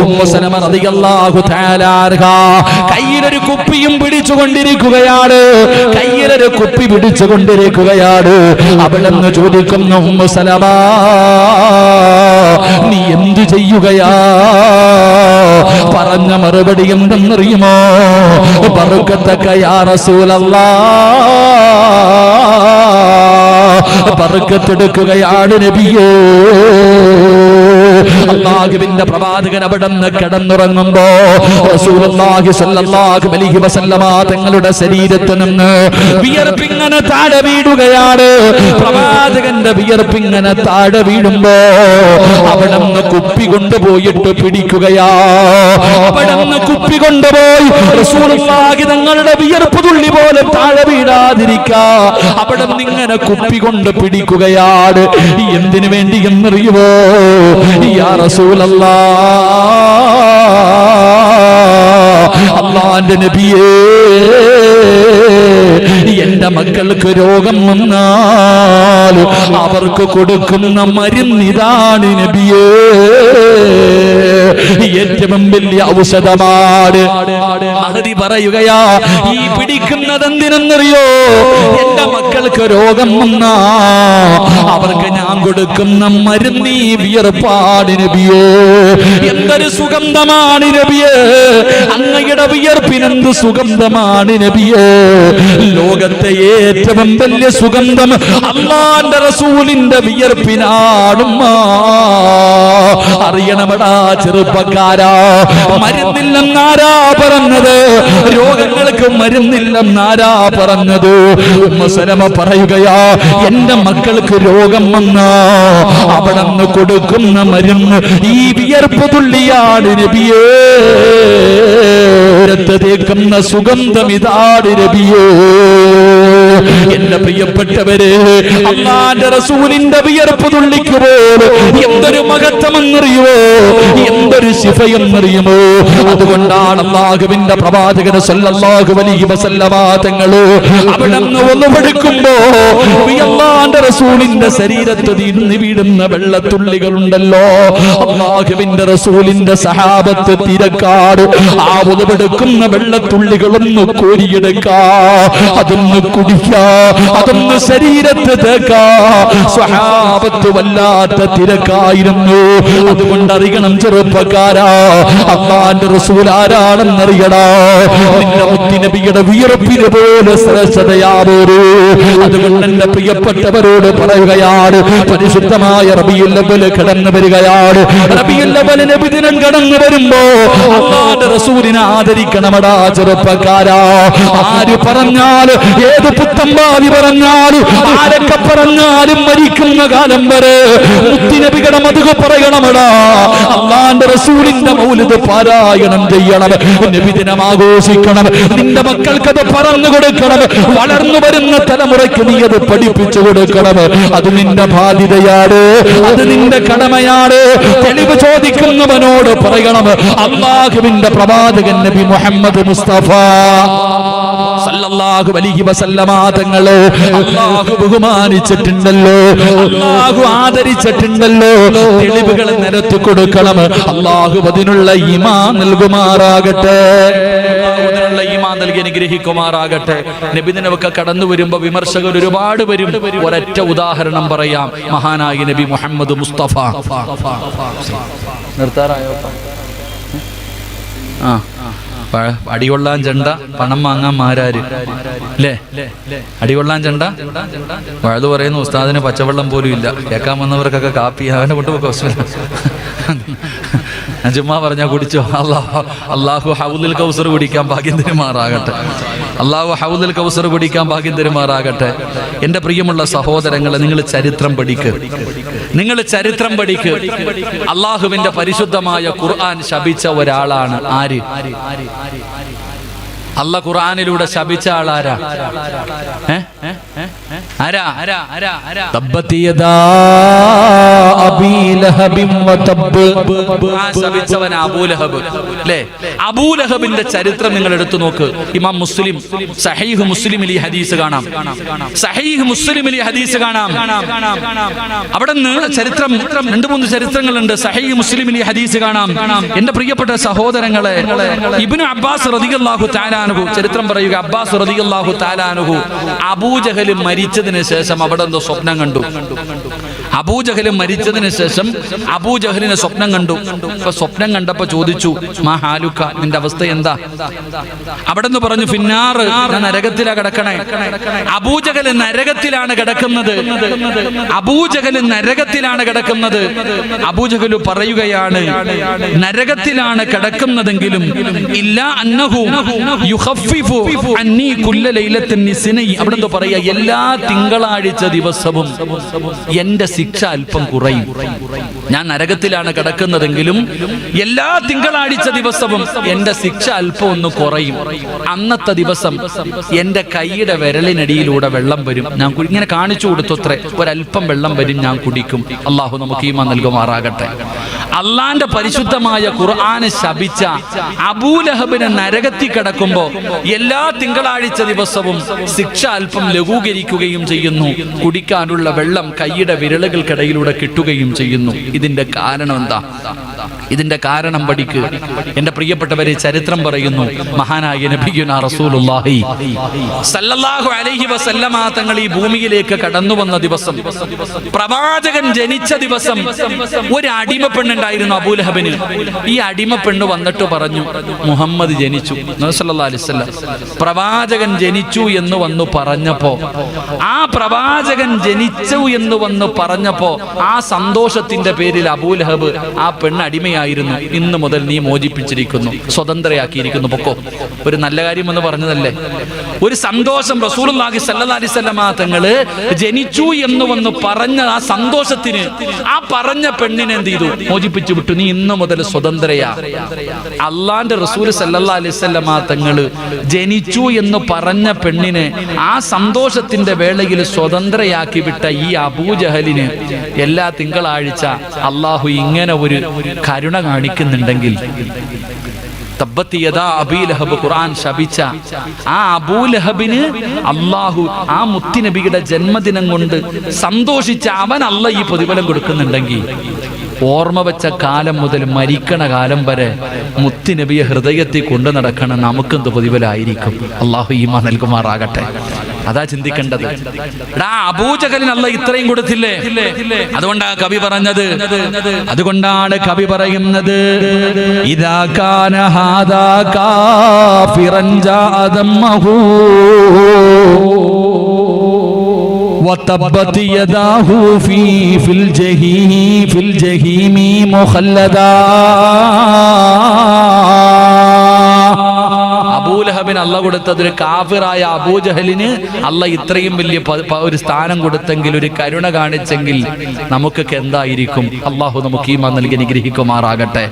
ഉമ്മു സലമ റളിയല്ലാഹു തആല അൻഹ കയ്യിലൊരു കുപ്പിയും പിടിച്ചുകൊണ്ടിരിക്കുകയാണ്. കയ്യിലൊരു കുപ്പി പിടിച്ചുകൊണ്ടിരിക്കുകയാണ്. അവിടെന്ന് ചോദിക്കുന്നു, ഉമ്മു സലമ നീ എന്തു ചെയ്യുകയാ? പറഞ്ഞ മറുപടി എന്തെന്നറിയുമോ? ബർക്കത്തക യാ റസൂലല്ലാഹ്, ബർക്കത്തെടുക്കുകയാണ് നബിയേ. അല്ലാഹുവിന്റെ പ്രവാചകൻ അവിടുന്ന് കിടന്നുറങ്ങുമ്പോ റസൂലുള്ളാഹി സ്വല്ലല്ലാഹു അലൈഹി വസല്ലമ തങ്ങളുടെ ശരീരത്തിൽ നിന്ന് വിയർപ്പിങ്ങനെ താഴെ വീഴുകയാണ്. പ്രവാചകന്റെ വിയർപ്പിങ്ങനെ താഴെ വീഴുമ്പോ അവിടുന്ന് കുപ്പി കൊണ്ടുപോയിട്ട് പിടിക്കുകയാ. അവിടുന്ന് കുപ്പി കൊണ്ടുപോയി റസൂലുള്ളാഹി തങ്ങളുടെ വിയർപ്പ് തുള്ളി പോലെ താഴെ വീഴാതിരിക്കാ അവിടുന്ന് ഇങ്ങനെ കുപ്പി കൊണ്ട് പിടിക്കുകയാണ്. എന്തിനു വേണ്ടി എന്നറിയുമോ? യാ റസൂലല്ലാഹ്, അല്ലാഹുവിന്റെ നബിയേ, എന്റെ മക്കൾക്ക് രോഗം വന്നാൽ അവർക്ക് കൊടുക്കുന്ന മരുന്നിതാണ് നബിയേ, ഏറ്റവും വലിയ ഔഷധമാണ്. മഹദി പറയുകയാ, ഈ പിടിക്കുന്നത് എന്തിനെന്നറിയോ? എന്റെ മക്കൾക്ക് രോഗം വന്നാ അവർക്ക് ഞാൻ കൊടുക്കുന്ന മരുന്നീ വിയർപ്പാട് നബിയേ. എന്തൊരു സുഗന്ധമാണ് നബിയേ, അങ്ങയുടെ വിയർപ്പിനെന്ത് സുഗന്ധമാണ് നബിയേ. ലോകത്തെ ഏറ്റവും വലിയ സുഗന്ധം അല്ലാഹുവിന്റെ റസൂലിന്റെ വിയർപ്പിനാടുമ്മ. അറിയണമടാ ചെറുപ്പക്കാരാ, മരുന്നില്ലെന്നാരാ പറഞ്ഞത്? രോഗങ്ങൾക്ക് മരുന്നില്ലെന്നാരാ പറഞ്ഞത്? ഉമ്മു സലമ പറയുകയാ, എന്റെ മക്കൾക്ക് രോഗം വന്നാ അവിടുന്ന് കൊടുക്കുന്ന മരുന്ന് ഈ വിയർപ്പ് തുള്ളിയാണ് നബിയേ. തേക്കുന്ന സുഗന്ധം ഇതാണ് നബിയേ. എന്റെ പ്രിയപ്പെട്ടവരെ, അല്ലാഹുവിന്റെ റസൂലിന്റെ വിയർപ്പ് തുള്ളിക്ക് പോലും എന്തൊരു മഹത്വമെന്നറിയുമോ, എന്തൊരു ശിഫയെന്നറിയുമോ? അതുകൊണ്ടാണ് അല്ലാഹുവിന്റെ പ്രവാചകൻ സല്ലല്ലാഹു അലൈഹി വസല്ലമ തങ്ങള് അവിടുന്ന് ഒന്ന് പഠിക്കുമ്പോ അല്ലാഹുവിന്റെ റസൂലിന്റെ ശരീരത്തിൽ നിന്ന് വീഴുന്ന വെള്ളത്തുള്ളികളുണ്ടല്ലോ, അല്ലാഹുവിന്റെ റസൂലിന്റെ സഹാബത്ത് തിരക്കാട് ആ ഉളവെടുക്കുന്ന വെള്ളത്തുള്ളികളൊന്ന് കോരിയെടുക്കാ, അതൊന്ന് കുടിക്കാ, അതൊന്ന് ശരീരത്ത് തേക്കാ. സ്വഹാബത്ത് വല്ലാത്ത തിരക്കായിരുന്നു. അതുകൊണ്ട് അറിയണം ചെറുപ്പക്കാരാ, അല്ലാഹുവിന്റെ റസൂൽ ആരാണെന്നറിയടാ. നിന്റെ മുത്തുനബിയുടെ വിയർപ്പിന് പോലെ ശ്രേഷ്ഠതയാവൂ. അതുകൊണ്ട് എന്റെ പ്രിയപ്പെട്ടവരോട് പറയുകയാണ്, പരിശുദ്ധമായ റബീഉൽ അവ്വൽ കടന്നു വരികയാണ്. റബീഉൽ അവ്വൽ നബിദിനം കടന്നു വരുമ്പോ അല്ലാഹുവിന്റെ റസൂലിനെ ആദരിക്കണമടാ ചെറുപ്പക്കാരാ. ആര് പറഞ്ഞാലും, ഏത് പുത്തമ്പാവി പറഞ്ഞാലും, ആരൊക്കെ പറഞ്ഞാലും മരിക്കുന്ന കാലം വരെ മുത്തുനബിയുടെ മധു പറയണമടാ. അല്ലാഹുവിന്റെ റസൂലിന്റെ മൗലിദ് പാരായണം ചെയ്യണം, നബിദിനം ആഘോഷിക്കണം. നിന്റെ മക്കൾക്കത് പറഞ്ഞു കൊടുക്കണം. വളർന്നു വരുന്ന തലമുറയ്ക്ക് നീ അത് പഠിപ്പിച്ചു കൊടുക്കണം. അത് നിന്റെ ബാധ്യതയാണ്, അത് നിന്റെ കടമയാണ്. തെളിവ് ചോദിക്കുന്നവനോട് പറയണം, അല്ലാഹുവിന്റെ പ്രവാചകൻ നബി മുഹമ്മദ് മുസ്തഫ സല്ലല്ലാഹു അലൈഹി വസല്ലമ തങ്ങളെ അല്ലാഹു ബഹുമാനിച്ചിട്ടുണ്ടല്ലോ, അല്ലാഹു ആദരിച്ചിട്ടുണ്ടല്ലോ. തെളിവുകൾ നിരത്തി കൊടുക്കണം. അല്ലാഹു അതിനുള്ള ഈമാൻ നൽകുമാറാകട്ടെ, അതിനുള്ള ഈമാൻ നൽകി അനുഗ്രഹിക്കുമാറാകട്ടെ. നബിദിനമൊക്കെ കടന്നു വരുമ്പോ വിമർശകർ ഒരുപാട് വരും. ഒരൊറ്റ ഉദാഹരണം പറയാം, മഹാനായ നബി മുഹമ്മദ് മുസ്തഫ. നിർത്താറായോ? അടികൊള്ളാൻ ചെണ്ട, പണം വാങ്ങാൻ മാരാര് അല്ലേ? അടികൊള്ളാൻ ചെണ്ട, വഴുതു പറയുന്നു ഉസ്താദിന് പച്ചവെള്ളം പോലും ഇല്ല, കേൾക്കാൻ വന്നവർക്കൊക്കെ കാപ്പി അവനെ കൊണ്ടുപോക്കോ. ചുമ്മാ പറഞ്ഞാ കുടിച്ചോ. അല്ലാഹു ഹൗദുൽ കൗസർ കുടിക്കാൻ ഭാഗ്യം തരുമാറാകട്ടെ. അല്ലാഹു ഹൗദുൽ കൗസർ കുടിക്കാൻ ഭാഗ്യം തരുമാറാകട്ടെ. എന്റെ പ്രിയമുള്ള സഹോദരങ്ങളെ, നിങ്ങൾ ചരിത്രം പഠിക്ക്, നിങ്ങൾ ചരിത്രം പഠിക്ക്. അല്ലാഹുവിന്റെ പരിശുദ്ധമായ ഖുർആൻ ശപിച്ച ഒരാളാണ് ആര്? അല്ലാഹ് ഖുർആനിലൂടെ ശപിച്ച ആളാരാ? തബ്ബത് യദാ അബീ ലഹബിൻ വതബ്. ശപിച്ചവൻ അബൂലഹബ്. അല്ലേ? അബൂലഹബിന്റെ ചരിത്രം നിങ്ങൾ എടുത്തു നോക്ക്. ഇമാം മുസ്ലിം സഹീഹ് മുസ്ലിമിൽ ഈ ഹദീസ് കാണാം. സഹീഹ് മുസ്ലിമിൽ ഈ ഹദീസ് കാണാം. അവിടെ നിന്ന് ചരിത്രം 2-3 ചരിത്രങ്ങളുണ്ട്. സഹീഹ് മുസ്ലിമിൽ ഈ ഹദീസ് കാണാം. എന്റെ പ്രിയപ്പെട്ട സഹോദരങ്ങളെ, ഇബ്നു അബ്ബാസ് റളിയല്ലാഹു തആല അൻഹു ചരിത്രം പറയുക. അബ്ബാസ് റളിയല്ലാഹു തആല അൻഹു അബൂജഹൽ മരിച്ചതിന് ശേഷം അവിടെ എന്തോ സ്വപ്നം കണ്ടു. അബൂജഹൽ മരിച്ചതിന് ശേഷം അബൂജഹലിനെ സ്വപ്നം കണ്ടു. അപ്പൊ സ്വപ്നം കണ്ടപ്പോ ചോദിച്ചു, മാ ഹാലുക, നിന്റെ അവസ്ഥ എന്താ? അവിടെ നിന്ന് പറഞ്ഞു, ഫിന്നാർ, ഞാൻ നരകത്തിലാ കിടക്കണേ. അബൂജഹൽ നരകത്തിലാണ് കിടക്കുന്നത്. അബൂജഹൽ നരകത്തിലാണ് കിടക്കുന്നത്. അബൂജഹൽ പറയുകയാണ്, നരകത്തിലാണ് കിടക്കുന്നതെങ്കിലും ഇല്ല അന്നഹു യുഖഫിഫു അന്നി കുല്ല ലൈലത്തിൻ നിസ്നി. അവിടെ എന്തോ പറയാ, എല്ലാ തിങ്കളാഴ്ച ദിവസവും എന്റെ ശിക്ഷ അല്പം കുറയും. ഞാൻ നരകത്തിലാണ് കിടക്കുന്നതെങ്കിലും എല്ലാ തിങ്കളാഴ്ച ദിവസവും എന്റെ ശിക്ഷ അല്പം ഒന്ന് കുറയും. അന്നത്തെ ദിവസം എന്റെ കൈയുടെ വിരലിനടിയിലൂടെ വെള്ളം വരും. ഞാൻ ഇങ്ങനെ കാണിച്ചു കൊടുത്തത്രേ, ഒരല്പം വെള്ളം വരും, ഞാൻ കുടിക്കും. അള്ളാഹു നമുക്ക് ഈമാൻ നൽകുമാറാകട്ടെ. അള്ളാന്റെ പരിശുദ്ധമായ ഖുർആനെ ശപിച്ച അബൂലഹബിനെ നരകത്തിൽ കിടക്കുമ്പോ എല്ലാ തിങ്കളാഴ്ച ദിവസവും ശിക്ഷ അല്പം ലഘൂകരിക്കുകയും ചെയ്യുന്നു. കുടിക്കാനുള്ള വെള്ളം കൈയുടെ വിരലുകൾക്കിടയിലൂടെ കിട്ടുകയും ചെയ്യുന്നു. ഇതിന്റെ കാരണം എന്താ? ഇതിന്റെ കാരണം പഠിക്ക്. എന്റെ പ്രിയപ്പെട്ടവരെ, ചരിത്രം പറയുന്നു, മഹാനായ നബിയുനാ റസൂലുള്ളാഹി സല്ലല്ലാഹു അലൈഹി വസല്ലമ തങ്ങൾ ഈ ഭൂമിയിലേക്ക് കടന്നു വന്ന ദിവസം, പ്രവാചകൻ ജനിച്ച ദിവസം, ഒരു അടിമ പെണ്ണുണ്ടായിരുന്നു അബൂലഹബിന്. ഈ അടിമ പെണ്ണ് വന്നിട്ട് പറഞ്ഞു, മുഹമ്മദ് ജനിച്ചു. സല്ലല്ലാഹു അലൈഹി വസല്ലം പ്രവാചകൻ ജനിച്ചു എന്ന് വന്നു പറഞ്ഞപ്പോ, ആ പ്രവാചകൻ ജനിച്ചു എന്ന് വന്ന് പറഞ്ഞപ്പോ ആ സന്തോഷത്തിന്റെ പേരിൽ അബൂലഹബ്, ആ പെണ്ണ് അടിമയായിരുന്നു, ഇന്ന് മുതൽ നീ മോചിപ്പിച്ചിരിക്കുന്നു, സ്വതന്ത്രയാക്കിയിരിക്കുന്നു, പൊക്കോ. ഒരു നല്ല കാര്യം എന്ന് പറഞ്ഞതല്ലേ? ഒരു സന്തോഷം. റസൂലുള്ളാഹി സ്വല്ലല്ലാഹി അലൈഹി വസല്ലം തങ്ങള് ജനിച്ചു എന്ന് വന്ന് പറഞ്ഞ ആ സന്തോഷത്തിന് ആ പറഞ്ഞ പെണ്ണിനെ എന്ത് ചെയ്തു? മോചിപ്പിച്ചു വിട്ടു. നീ ഇന്ന് മുതൽ സ്വതന്ത്രയാ. അള്ളാന്റെ റസൂൽ സ്വല്ലല്ലാഹി അലൈഹി വസല്ലം തങ്ങള് ജനിച്ചു എന്ന് പറഞ്ഞ പെണ്ണിനെ ആ സന്തോഷത്തിന്റെ വേളയിൽ സ്വതന്ത്രയാക്കി വിട്ട ഈ അബൂജഹലിന് എല്ലാ തിങ്കളാഴ്ച അള്ളാഹു ഇങ്ങനെ ഒരു കരുണ കാണിക്കുന്നുണ്ടെങ്കിൽ, തബ്ബത് യദാ അബീ ലഹബ് ഖുർആൻ ശപിച്ച ആ അബൂലഹബിന് അള്ളാഹു ആ മുത്തുനബിയുടെ ജന്മദിനം കൊണ്ട് സന്തോഷിച്ച അവൻ അള്ളാഹ് ഈ പ്രതിഫലം കൊടുക്കുന്നുണ്ടെങ്കിൽ, ഓർമ്മ വെച്ച കാലം മുതൽ മരിക്കണ കാലം വരെ മുത്തുനബിയെ ഹൃദയത്തിൽ കൊണ്ടു നടക്കണ നമുക്കെന്ത് പ്രതിഫലമായിരിക്കും? അള്ളാഹു ഈമാൻ നൽകുമാറാകട്ടെ. അതാ ചിന്തിക്കേണ്ടത്. അബൂജഹലിന് അള്ളാഹ് ഇത്രയും കൊടുത്തില്ലേ? അതുകൊണ്ടാണ് കവി പറഞ്ഞത്, അതുകൊണ്ടാണ് കവി പറയുന്നത്, ഇദാ കാന ഹാദാ കാഫിറൻ ജാഅദമഹു വതബ്ബത് യദാഹു ഫിൽ ജഹീമി മുഖല്ലദാ. അബൂലഹബിന് അള്ളാഹ് കൊടുത്തത് ഒരു കാഫിറായ അബൂജഹലിന് അള്ളാഹ് ഇത്രയും വലിയ ഒരു സ്ഥാനം കൊടുത്തെങ്കിൽ, ഒരു കരുണ കാണിച്ചെങ്കിൽ നമുക്കൊക്കെ എന്തായിരിക്കും? അള്ളാഹു നമുക്ക് ഈമാൻ നൽകി അനുഗ്രഹിക്കുമാറാകട്ടെ.